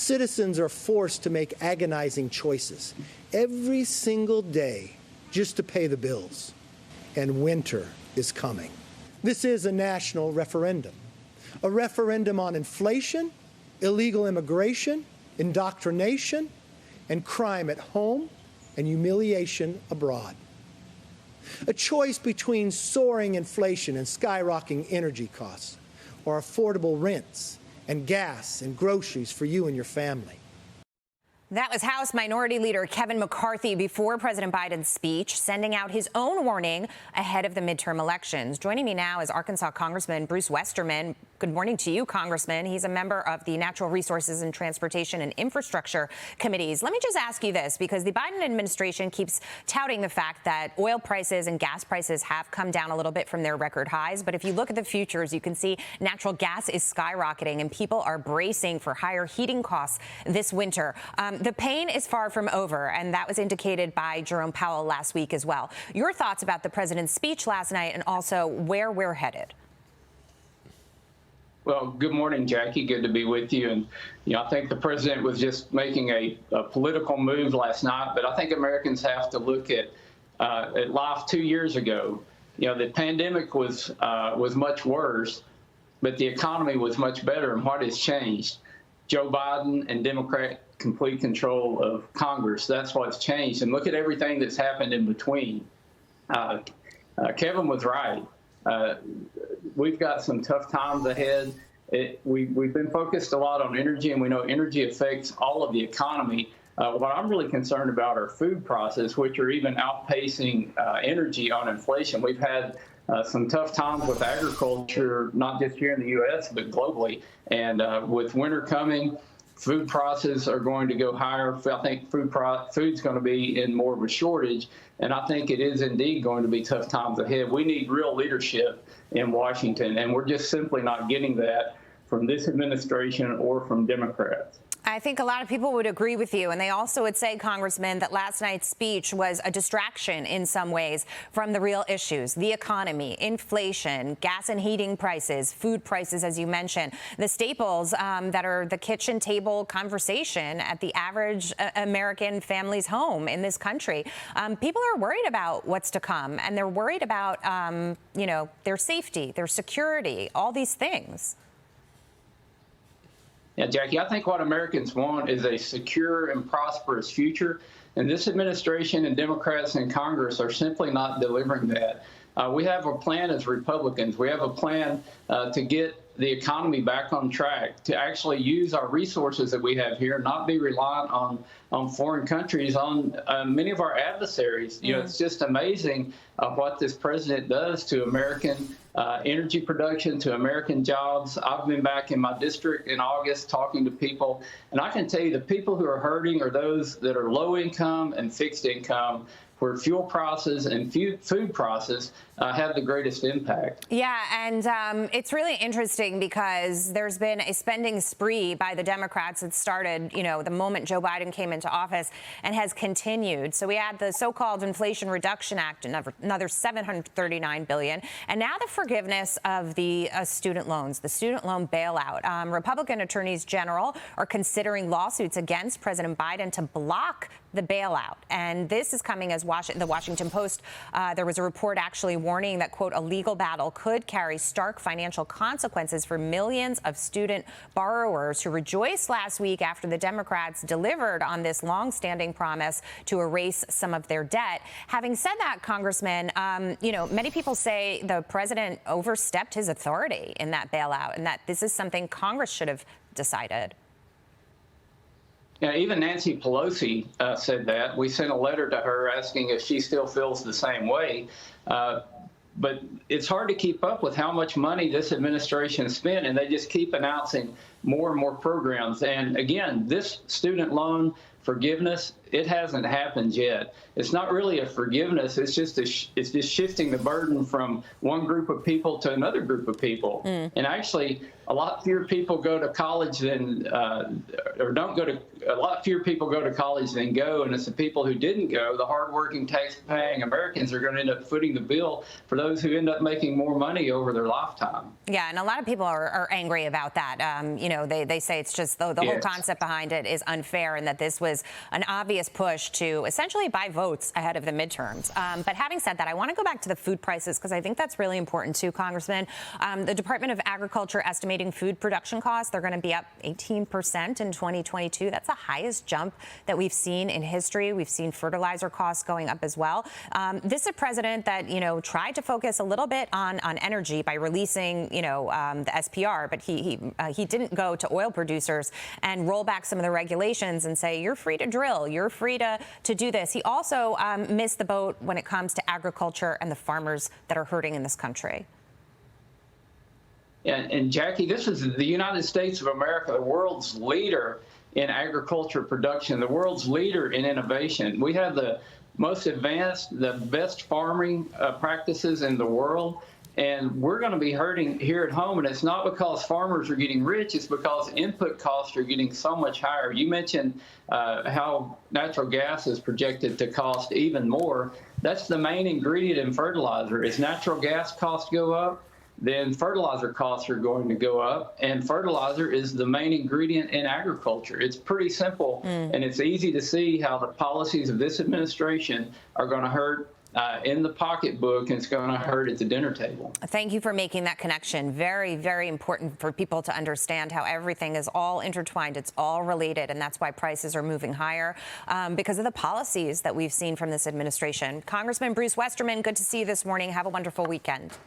citizens are forced to make agonizing choices every single day just to pay the bills. And winter is coming. This is a national referendum. A referendum on inflation, illegal immigration, indoctrination, and crime at home and humiliation abroad. A choice between soaring inflation and skyrocketing energy costs, or affordable rents and gas and groceries for you and your family. That was House Minority Leader Kevin McCarthy before President Biden's speech, sending out his own warning ahead of the midterm elections. Joining me now is Arkansas Congressman Bruce Westerman. Good morning to you, Congressman. He's a member of the Natural Resources and Transportation and Infrastructure Committees. Let me just ask you this, because the Biden administration keeps touting the fact that oil prices and gas prices have come down a little bit from their record highs. But if you look at the futures, you can see natural gas is skyrocketing and people are bracing for higher heating costs this winter. The pain is far from over, and that was indicated by Jerome Powell last week as well. Your thoughts about the president's speech last night and also where we're headed? Well, good morning, Jackie. Good to be with you. And, I think the president was just making a political move last night, but I think Americans have to look at life 2 years ago. The pandemic was much worse, but the economy was much better. And what has changed? Joe Biden and Democrat complete control of Congress. That's what's changed. And look at everything that's happened in between. Kevin was right. We've got some tough times ahead. We've been focused a lot on energy, and we know energy affects all of the economy. What I'm really concerned about are food prices, which are even outpacing energy on inflation. We've had some tough times with agriculture, not just here in the U.S., but globally. And with winter coming, food prices are going to go higher. I think food's going to be in more of a shortage, and I think it is indeed going to be tough times ahead. We need real leadership in Washington, and we're just simply not getting that from this administration or from Democrats. I think a lot of people would agree with you, and they also would say, Congressman, that last night's speech was a distraction in some ways from the real issues: the economy, inflation, gas and heating prices, food prices, as you mentioned, the staples that are the kitchen table conversation at the average American family's home in this country. People are worried about what's to come, and they're worried about, their safety, their security, all these things. Yeah, Jackie, I think what Americans want is a secure and prosperous future, and this administration and Democrats in Congress are simply not delivering that. We have a plan as Republicans. We have a plan to get the economy back on track, to actually use our resources that we have here, not be reliant on foreign countries, on many of our adversaries. It's just amazing what this president does to American energy production, to American jobs. I've been back in my district in August talking to people, and I can tell you the people who are hurting are those that are low income and fixed income, where fuel prices and food prices have the greatest impact. Yeah, and it's really interesting because there's been a spending spree by the Democrats that started, the moment Joe Biden came into office and has continued. So we had the so-called Inflation Reduction Act, another $739 billion, and now the forgiveness of the student loans, the student loan bailout. Republican attorneys general are considering lawsuits against President Biden to block the bailout. And this is coming as the Washington Post, there was a report actually warning that, quote, a legal battle could carry stark financial consequences for millions of student borrowers who rejoiced last week after the Democrats delivered on this longstanding promise to erase some of their debt. Having said that, Congressman, many people say the president overstepped his authority in that bailout and that this is something Congress should have decided. Yeah, even Nancy Pelosi said that. We sent a letter to her asking if she still feels the same way. But it's hard to keep up with how much money this administration spent, and they just keep announcing more and more programs. And again, this student loan forgiveness, it hasn't happened yet. It's not really a forgiveness. It's just shifting the burden from one group of people to another group of people. And actually, a lot fewer people go to college than or don't go to a lot fewer people go to college than go, and it's the people who didn't go, the hardworking, tax-paying Americans, are going to end up footing the bill for those who end up making more money over their lifetime. Yeah, and a lot of people are angry about that. They say it's just the whole concept behind it is unfair, and that this was an obvious push to essentially buy votes ahead of the midterms. But having said that, I want to go back to the food prices, because I think that's really important too, Congressman. The Department of Agriculture estimating food production costs, they're going to be up 18% in 2022. That's the highest jump that we've seen in history. We've seen fertilizer costs going up as well. This is a president that, tried to focus a little bit on energy by releasing, the SPR, but he didn't go to oil producers and roll back some of the regulations and say, you're free to drill, you're free to do this. He also missed the boat when it comes to agriculture and the farmers that are hurting in this country. And Jackie, this is the United States of America, the world's leader in agriculture production, the world's leader in innovation. We have the most advanced, the best farming practices in the world. And we're going to be hurting here at home. And it's not because farmers are getting rich. It's because input costs are getting so much higher. You mentioned how natural gas is projected to cost even more. That's the main ingredient in fertilizer. As natural gas costs go up, then fertilizer costs are going to go up, and fertilizer is the main ingredient in agriculture. It's pretty simple, and it's easy to see how the policies of this administration are going to hurt in the pocketbook, and it's going to hurt at the dinner table. Thank you for making that connection. Very, very important for people to understand how everything is all intertwined. It's all related, and that's why prices are moving higher because of the policies that we've seen from this administration. Congressman Bruce Westerman, good to see you this morning. Have a wonderful weekend.